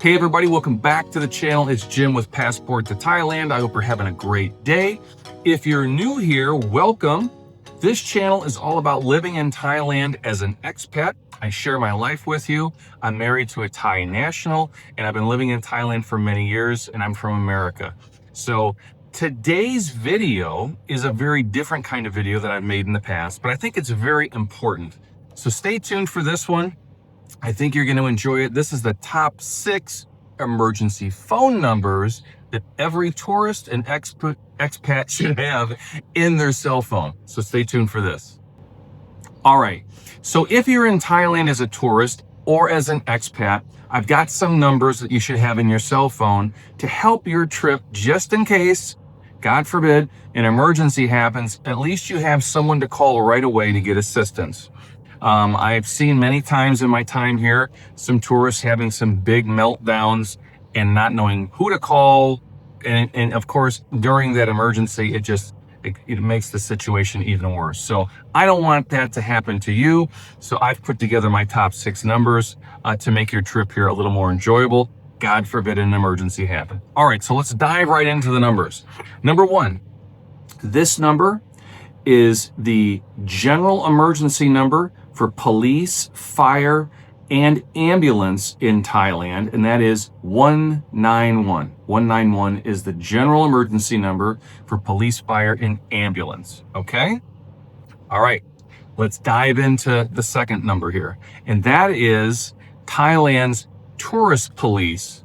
Hey everybody, welcome back to the channel. It's Jim with Passport to Thailand. I hope you're having a great day. If you're new here, welcome. This channel is all about living in Thailand as an expat. I share my life with you. I'm married to a Thai national and I've been living in Thailand for many years and I'm from America. So today's video is a very different kind of video that I've made in the past, but I think it's very important. So stay tuned for this one. I think you're going to enjoy it. This is the top 6 emergency phone numbers that every tourist and expat should have in their cell phone. So stay tuned for this. All right. So if you're in Thailand as a tourist or as an expat, I've got some numbers that you should have in your cell phone to help your trip just in case, God forbid, an emergency happens. At least you have someone to call right away to get assistance. I've seen many times in my time here, some tourists having some big meltdowns and not knowing who to call. And of course, during that emergency, it makes the situation even worse. So I don't want that to happen to you. So I've put together my top 6 numbers to make your trip here a little more enjoyable. God forbid an emergency happen. All right, so let's dive right into the numbers. Number 1, this number is the general emergency number for police, fire, and ambulance in Thailand, and that is 191. 191 is the general emergency number for police, fire, and ambulance, okay? All right, let's dive into the second number here, and that is Thailand's tourist police.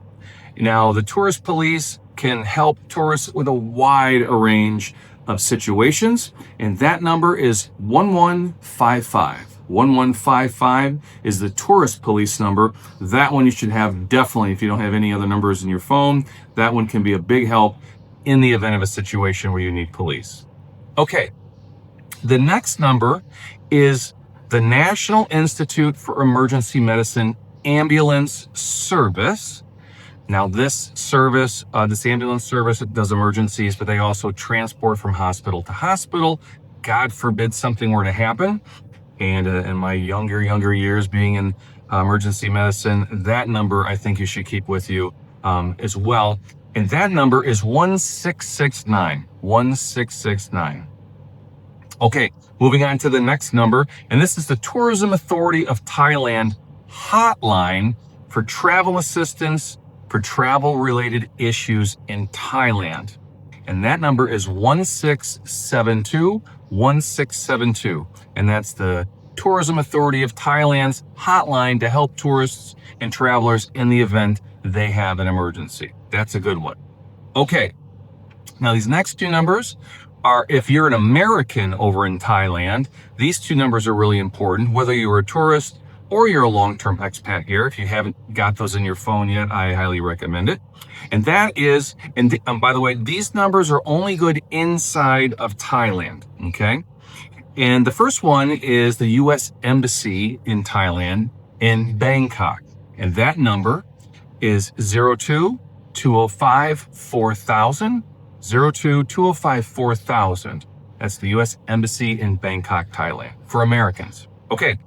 Now, the tourist police can help tourists with a wide range of situations, and that number is 1155. 1155 is the tourist police number. That one you should have definitely if you don't have any other numbers in your phone. That one can be a big help in the event of a situation where you need police. Okay, the next number is the National Institute for Emergency Medicine Ambulance Service. Now this service, this ambulance service does emergencies, but they also transport from hospital to hospital. God forbid something were to happen. And in my younger years being in emergency medicine, that number I think you should keep with you as well. And that number is 1669. 1669. Okay, moving on to the next number. And this is the Tourism Authority of Thailand hotline for travel assistance for travel-related issues in Thailand. And that number is 1672. 1672, and that's the Tourism Authority of Thailand's hotline to help tourists and travelers in the event they have an emergency. That's a good one. Okay, now these next 2 numbers are if you're an American over in Thailand. These 2 numbers are really important, whether you're a tourist or you're a long-term expat here. If you haven't got those in your phone yet, I highly recommend it. And that is, and by the way, these numbers are only good inside of Thailand, okay? And the first one is the U.S. Embassy in Thailand in Bangkok. And that number is 02-205-4000, 02-205-4000. That's the U.S. Embassy in Bangkok, Thailand, for Americans. Okay.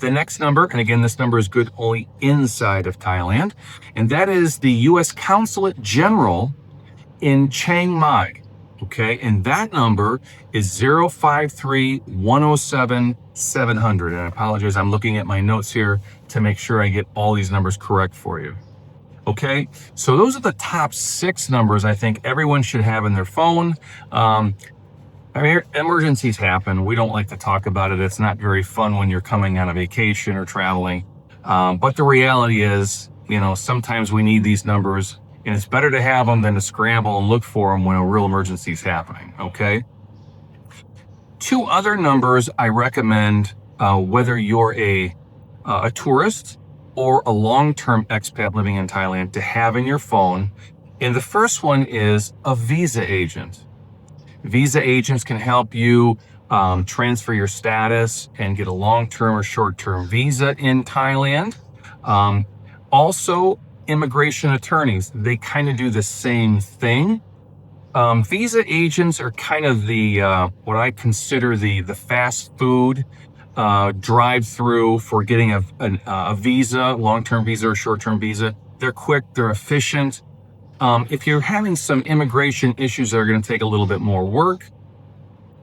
The next number, and again, this number is good only inside of Thailand, and that is the U.S. Consulate General in Chiang Mai, okay? And that number is 053-107-700. And I apologize, I'm looking at my notes here to make sure I get all these numbers correct for you. Okay, so those are the top 6 numbers I think everyone should have in their phone. I mean, emergencies happen. We don't like to talk about it. It's not very fun when you're coming on a vacation or traveling. But the reality is, you know, sometimes we need these numbers, and it's better to have them than to scramble and look for them when a real emergency is happening, okay? 2 other numbers I recommend, whether you're a tourist or a long-term expat living in Thailand, to have in your phone. And the first one is a visa agent. Visa agents can help you transfer your status and get a long-term or short-term visa in Thailand. Also, immigration attorneys, they kind of do the same thing. Visa agents are kind of the what I consider the fast food drive-through for getting a visa, long-term visa or short-term visa They're quick, they're efficient. If you're having some immigration issues that are going to take a little bit more work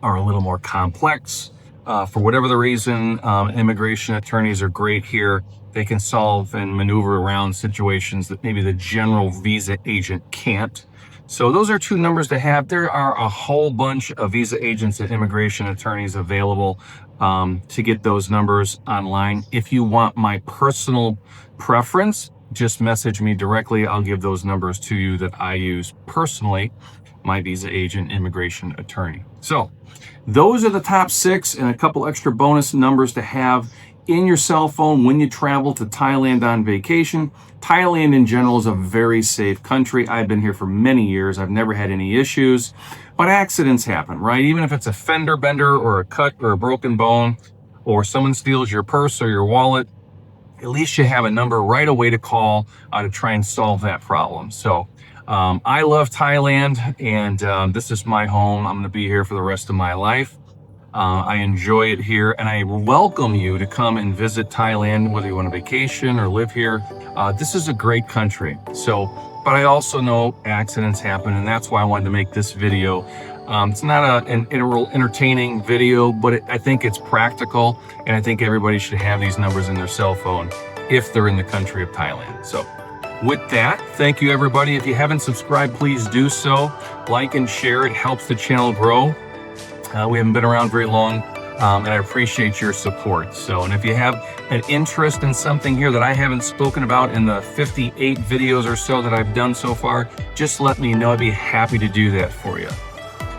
or a little more complex, for whatever the reason, immigration attorneys are great here. They can solve and maneuver around situations that maybe the general visa agent can't. So those are two numbers to have. There are a whole bunch of visa agents and immigration attorneys available to get those numbers online. If you want my personal preference, just message me directly. I'll give those numbers to you that I use personally, my visa agent, immigration attorney. So those are the top 6 and a couple extra bonus numbers to have in your cell phone when you travel to Thailand on vacation. Thailand in general is a very safe country. I've been here for many years. I've never had any issues, but accidents happen, right? Even if it's a fender bender or a cut or a broken bone, or someone steals your purse or your wallet, at least you have a number right away to call to try and solve that problem. So I love Thailand, and this is my home. I'm going to be here for the rest of my life. I enjoy it here, and I welcome you to come and visit Thailand, whether you want a vacation or live here. This is a great country. But I also know accidents happen, and that's why I wanted to make this video. It's not an entertaining video, but I think it's practical, and I think everybody should have these numbers in their cell phone if they're in the country of Thailand. So with that, thank you everybody. If you haven't subscribed, please do so. Like and share. It helps the channel grow. We haven't been around very long, and I appreciate your support. And if you have an interest in something here that I haven't spoken about in the 58 videos or so that I've done so far, just let me know. I'd be happy to do that for you.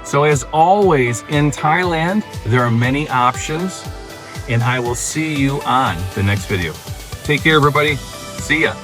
So as always, in Thailand, there are many options, and I will see you on the next video. Take care, everybody. See ya.